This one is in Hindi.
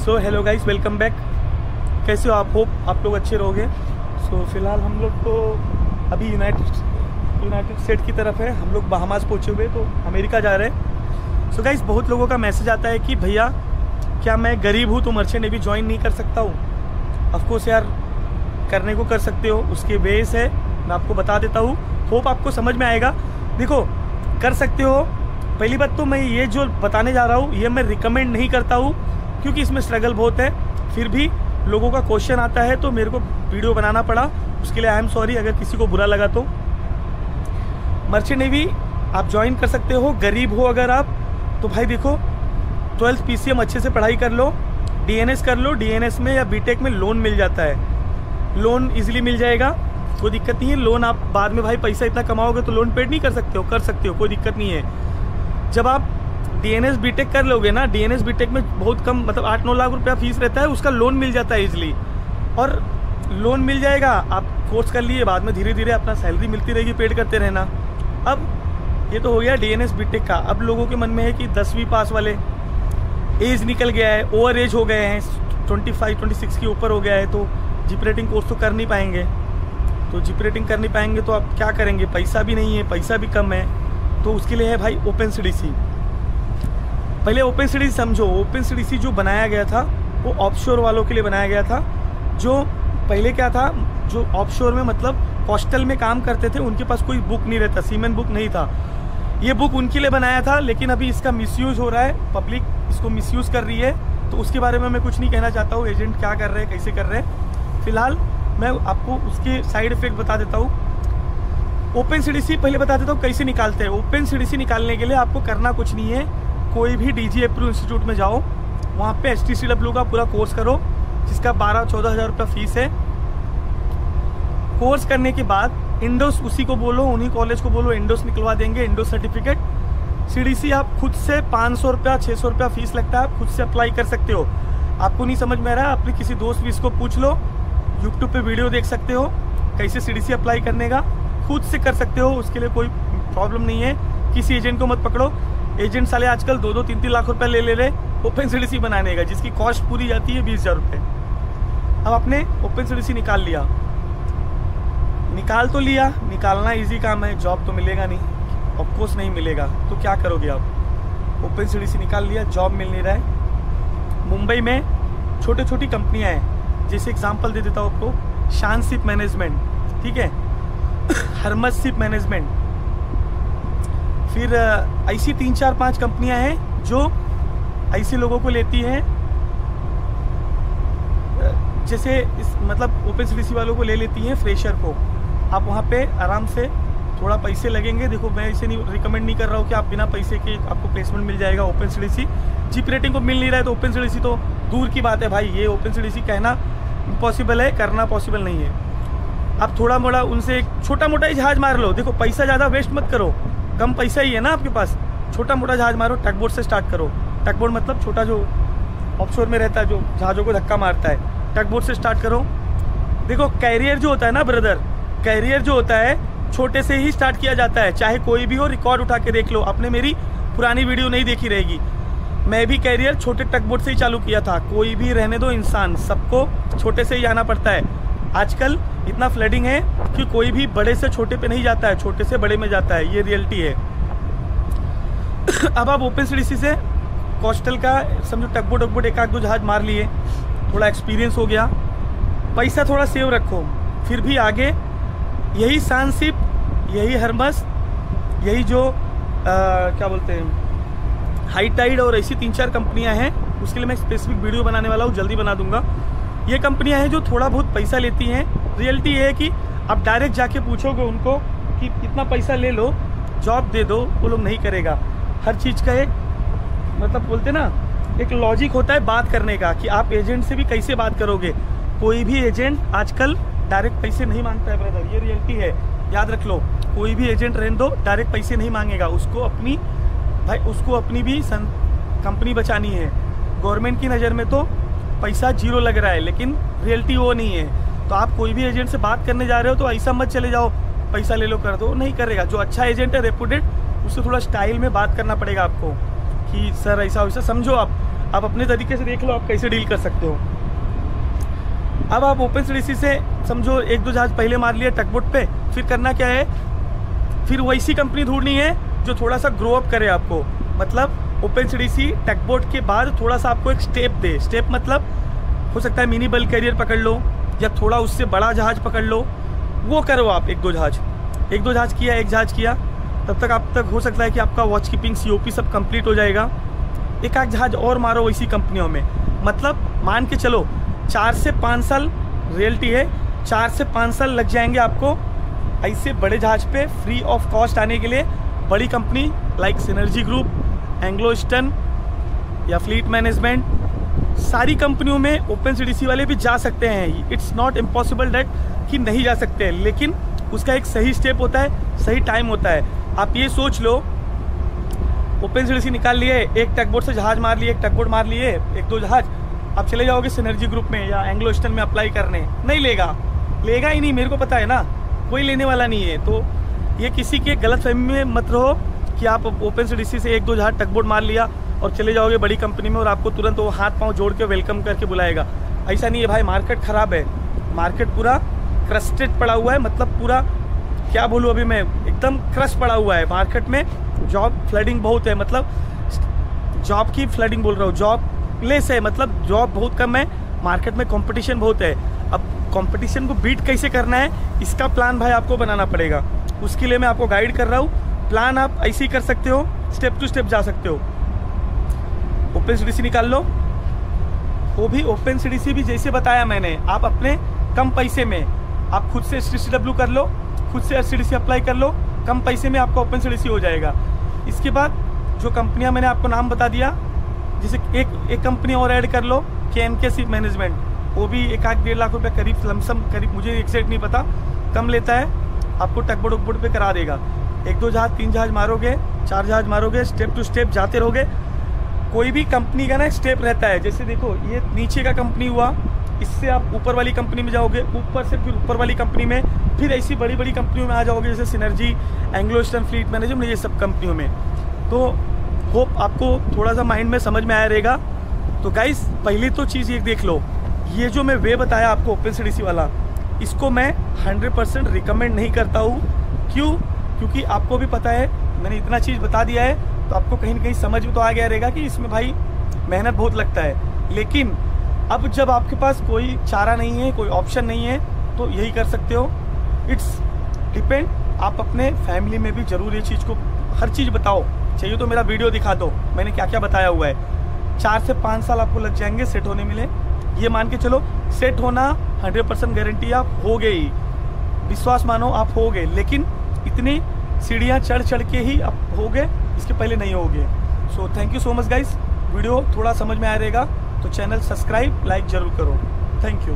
So hello guys, welcome back. कैसे हो आप? होप आप लोग अच्छे रहोगे। सो फिलहाल हम लोग तो अभी यूनाइटेड स्टेट की तरफ है। हम लोग बहामास पहुँचे हुए, तो अमेरिका जा रहे हैं। सो गाइस, बहुत लोगों का मैसेज आता है कि भैया क्या मैं गरीब हूँ तो मर्चेंट नेवी ज्वाइन नहीं कर सकता हूँ। ऑफकोर्स यार, करने को कर सकते हो, उसके बेस है, मैं आपको बता देता हूँ। होप आपको समझ में आएगा। देखो, कर सकते हो। पहली बात तो मैं ये जो बताने जा रहा हूँ ये मैं रिकमेंड नहीं करता हूँ, क्योंकि इसमें स्ट्रगल बहुत है। फिर भी लोगों का क्वेश्चन आता है तो मेरे को वीडियो बनाना पड़ा। उसके लिए आई एम सॉरी अगर किसी को बुरा लगा तो। मर्चेंट नेवी आप ज्वाइन कर सकते हो, गरीब हो अगर आप तो भाई देखो, 12th PCM अच्छे से पढ़ाई कर लो, DNS कर लो। DNS में या बीटेक में लोन मिल जाता है, लोन इजीली मिल जाएगा, कोई दिक्कत नहीं है। लोन आप बाद में भाई पैसा इतना कमाओगे तो लोन पेड नहीं कर सकते हो, कर सकते हो, कोई दिक्कत नहीं है। जब आप DNS बीटेक कर लोगे ना, DNS बीटेक में बहुत कम मतलब 8-9 लाख रुपया फीस रहता है, उसका लोन मिल जाता है इजीली। और लोन मिल जाएगा, आप कोर्स कर लिए, बाद में धीरे धीरे अपना सैलरी मिलती रहेगी, पेड करते रहना। अब ये तो हो गया DNS बीटेक का। अब लोगों के मन में है कि 10वीं पास वाले, एज निकल गया है, ओवर एज हो गए हैं, 25-26 के ऊपर हो गया है, तो जीपी रेटिंग कोर्स तो कर नहीं पाएंगे। तो जीपी रेटिंग कर नहीं पाएंगे तो आप क्या करेंगे? पैसा भी नहीं है, पैसा भी कम है, तो उसके लिए है भाई OpenCDC। पहले OpenCDC समझो। OpenCDC जो बनाया गया था वो ऑफशोर वालों के लिए बनाया गया था। जो पहले क्या था, जो ऑफशोर में मतलब कोस्टल में काम करते थे, उनके पास कोई बुक नहीं रहता, सीमेन बुक नहीं था। ये बुक उनके लिए बनाया था, लेकिन अभी इसका मिसयूज़ हो रहा है, पब्लिक इसको मिसयूज़ कर रही है। तो उसके बारे में मैं कुछ नहीं कहना चाहता हूँ, एजेंट क्या कर रहे हैं, कैसे कर रहे हैं। फिलहाल मैं आपको उसके साइड इफेक्ट बता देता हूँ। OpenCDC पहले बता देता हूँ कैसे निकालते हैं। OpenCDC निकालने के लिए आपको करना कुछ नहीं है, कोई भी DG अप्रूव इंस्टीट्यूट में जाओ, वहाँ पे HTCW का पूरा कोर्स करो, जिसका 12-14 हज़ार रुपया फीस है। कोर्स करने के बाद इंडोस उसी को बोलो, उन्हीं कॉलेज को बोलो, इंडोस निकलवा देंगे, इंडोस सर्टिफिकेट। CDC आप खुद से 500 रुपया 600 रुपया फीस लगता है, आप खुद से अप्लाई कर सकते हो। आपको नहीं समझ में आ रहा है, अपने किसी दोस्त भी इसको पूछ लो, यूट्यूब पे वीडियो देख सकते हो कैसे CDC अप्लाई करने का, खुद से कर सकते हो, उसके लिए कोई प्रॉब्लम नहीं है। किसी एजेंट को मत पकड़ो। एजेंट साले आजकल 2-3 लाख रुपए ले रहे OpenCDC बनाने का, जिसकी कॉस्ट पूरी जाती है 20,000 रुपये। अब आपने OpenCDC निकाल लिया, निकाल तो लिया, निकालना इजी काम है, जॉब तो मिलेगा नहीं, ऑफकोर्स नहीं मिलेगा, तो क्या करोगे आप? OpenCDC निकाल लिया, जॉब मिल नहीं रहा है। मुंबई में छोटी छोटी कंपनियां हैं, जैसे एग्जांपल दे देता हूँ आपको, शान शिप मैनेजमेंट, ठीक है, हरमस शिप मैनेजमेंट। फिर ऐसी 3-4-5 कंपनियां हैं जो ऐसे लोगों को लेती हैं, जैसे इस मतलब OpenCDC वालों को ले लेती हैं, फ्रेशर को। आप वहाँ पे आराम से, थोड़ा पैसे लगेंगे, देखो मैं इसे नहीं रिकमेंड नहीं कर रहा हूँ कि आप बिना पैसे के आपको प्लेसमेंट मिल जाएगा। OpenCDC जीपी रेटिंग को मिल नहीं रहा है तो OpenCDC तो दूर की बात है भाई। ये OpenCDC कहना इम्पॉसिबल है, करना पॉसिबल नहीं है। आप थोड़ा मोड़ा उनसे एक छोटा मोटा ही जहाज मार लो, देखो पैसा ज़्यादा वेस्ट मत करो, कम पैसा ही है ना आपके पास, छोटा मोटा जहाज मारो, टग बोट से स्टार्ट करो। टग बोट मतलब छोटा जो ऑफशोर में रहता है, जो जहाज़ों को धक्का मारता है, टग बोट से स्टार्ट करो। देखो कैरियर जो होता है ना ब्रदर, कैरियर जो होता है छोटे से ही स्टार्ट किया जाता है, चाहे कोई भी हो। रिकॉर्ड उठा के देख लो, आपने मेरी पुरानी वीडियो नहीं देखी रहेगी, मैं भी कैरियर छोटे टग बोट से ही चालू किया था। कोई भी रहने दो इंसान, सबको छोटे से ही आना पड़ता है। आजकल इतना फ्लडिंग है कि कोई भी बड़े से छोटे पे नहीं जाता है, छोटे से बड़े में जाता है, ये रियलिटी है। अब आप OpenCDC से कोस्टल का समझो टगबोट वगबोट एक आध दो जहाज मार लिए, थोड़ा एक्सपीरियंस हो गया, पैसा थोड़ा सेव रखो, फिर भी आगे यही शानशिप, यही हरमस, यही जो क्या बोलते हैं हाई टाइड और ऐसी 3-4 कंपनियां हैं, उसके लिए मैं स्पेसिफिक वीडियो बनाने वाला हूँ, जल्दी बना दूंगा। ये कंपनियां हैं जो थोड़ा बहुत पैसा लेती हैं। रियलिटी ये है कि आप डायरेक्ट जाके पूछोगे उनको कि इतना पैसा ले लो, जॉब दे दो, वो लोग नहीं करेगा। हर चीज़ का एक मतलब बोलते ना, एक लॉजिक होता है बात करने का, कि आप एजेंट से भी कैसे बात करोगे। कोई भी एजेंट आजकल डायरेक्ट पैसे नहीं मांगता है ब्रदर, ये रियलिटी है, याद रख लो। कोई भी एजेंट रहने दो, डायरेक्ट पैसे नहीं मांगेगा, उसको अपनी भी कंपनी बचानी है। गवर्नमेंट की नज़र में तो पैसा जीरो लग रहा है, लेकिन रियलिटी वो नहीं है। तो आप कोई भी एजेंट से बात करने जा रहे हो तो ऐसा मत चले जाओ पैसा ले लो कर दो, नहीं करेगा। जो अच्छा एजेंट है, रेपुटेड, उससे थोड़ा स्टाइल में बात करना पड़ेगा आपको कि सर ऐसा वैसा। समझो आप आप अपने तरीके से देख लो आप कैसे डील कर सकते हो। अब आप ओपनसीडीसी से समझो 1-2 जहाज पहले मार लिए टगबोट पे, फिर करना क्या है, फिर वैसी कंपनी ढूंढनी है जो थोड़ा सा ग्रो अप करे आपको। मतलब ओपनसीडीसी टगबोट के बाद थोड़ा सा आपको एक स्टेप दे। स्टेप मतलब हो सकता है मिनी बल्क कैरियर पकड़ लो या थोड़ा उससे बड़ा जहाज पकड़ लो, वो करो आप 1-2 जहाज। 1-2 जहाज किया, 1 जहाज किया, तब तक आप तक हो सकता है कि आपका वॉच कीपिंग COP सब कंप्लीट हो जाएगा। एक आध जहाज और मारो वैसी कंपनियों में। मतलब मान के चलो 4 से 5 साल, रियलिटी है 4 से 5 साल लग जाएंगे आपको ऐसे बड़े जहाज पे फ्री ऑफ कॉस्ट आने के लिए। बड़ी company like synergy group, Anglo eastern या फ्लीट मैनेजमेंट, सारी कंपनियों में ओपनसीडीसी वाले भी जा सकते हैं। इट्स नॉट इम्पॉसिबल डैट कि नहीं जा सकते हैं, लेकिन उसका एक सही स्टेप होता है, सही टाइम होता है। आप ये सोच लो ओपनसीडीसी निकाल लिए, एक टगबोट से जहाज मार लिए, एक टगबोट मार लिए, 1-2 जहाज, आप चले जाओगे सिनर्जी ग्रुप में या एंग्लो ईस्टर्न में अप्लाई करने, नहीं लेगा ही नहीं, मेरे को पता है ना, कोई लेने वाला नहीं है। तो ये किसी के गलतफहमी में मत रहो कि आप ओपनसीडीसी से 1-2 जहाज टगबोट मार लिया और चले जाओगे बड़ी कंपनी में और आपको तुरंत वो हाथ पांव जोड़ के वेलकम करके बुलाएगा। ऐसा नहीं है भाई, मार्केट ख़राब है, मार्केट पूरा क्रस्टेड पड़ा हुआ है। मतलब पूरा क्या बोलूँ अभी मैं, एकदम क्रश पड़ा हुआ है मार्केट में। जॉब फ्लडिंग बहुत है, मतलब जॉब की फ्लडिंग बोल रहा हूँ, जॉब लेस है, मतलब जॉब बहुत कम है, मार्केट में कंपटीशन बहुत है। अब कंपटीशन को बीट कैसे करना है, इसका प्लान भाई आपको बनाना पड़ेगा। उसके लिए मैं आपको गाइड कर रहा हूँ। प्लान आप ऐसे ही कर सकते हो, स्टेप टू स्टेप जा सकते हो। ओपनसीडीसी निकाल लो, वो भी ओपनसीडीसी भी जैसे बताया मैंने, आप अपने कम पैसे में आप खुद से STCW कर लो, खुद से SCDC अप्लाई कर लो, कम पैसे में आपका ओपनसीडीसी हो जाएगा। इसके बाद जो कंपनियां मैंने आपको नाम बता दिया, जैसे एक कंपनी और ऐड कर लो, KNK मैनेजमेंट, वो भी 1-1.5 लाख रुपये करीब लमसम, करीब मुझे एग्जैक्ट नहीं पता, कम लेता है, आपको टगबोट वगबोट पे करा देगा। 1-2 जहाज 3 जहाज मारोगे, 4 जहाज मारोगे, स्टेप टू स्टेप जाते रहोगे। कोई भी कंपनी का ना स्टेप रहता है, जैसे देखो ये नीचे का कंपनी हुआ, इससे आप ऊपर वाली कंपनी में जाओगे, ऊपर से फिर ऊपर वाली कंपनी में, फिर ऐसी बड़ी बड़ी कंपनियों में आ जाओगे, जैसे synergy, Anglo eastern, fleet management, ये सब कंपनियों में। तो होप आपको थोड़ा सा माइंड में समझ में आया रहेगा। तो गाइस पहली तो चीज़ ये देख लो, ये जो मैं वे बताया आपको ओपनसीडीसी वाला, इसको मैं 100% रिकमेंड नहीं करता हूँ। क्यों? क्योंकि आपको भी पता है, मैंने इतना चीज़ बता दिया है तो आपको कहीं ना कहीं समझ में तो आ गया रहेगा कि इसमें भाई मेहनत बहुत लगता है। लेकिन अब जब आपके पास कोई चारा नहीं है, कोई ऑप्शन नहीं है, तो यही कर सकते हो। इट्स डिपेंड, आप अपने फैमिली में भी ज़रूर ये चीज़ को हर चीज़ बताओ। चाहिए तो मेरा वीडियो दिखा दो, मैंने क्या क्या बताया हुआ है। 4 से 5 साल आपको लग जाएंगे सेट होने में। ये मान के चलो सेट होना 100% गारंटी आप हो गए ही, विश्वास मानो आप हो गए। लेकिन इतनी सीढ़ियाँ चढ़ चढ़ के ही आप हो गए, इसके पहले नहीं हो गए। So thank you so much guys. Video थोड़ा समझ में आ रहेगा तो चैनल सब्सक्राइब, लाइक ज़रूर करो। Thank you.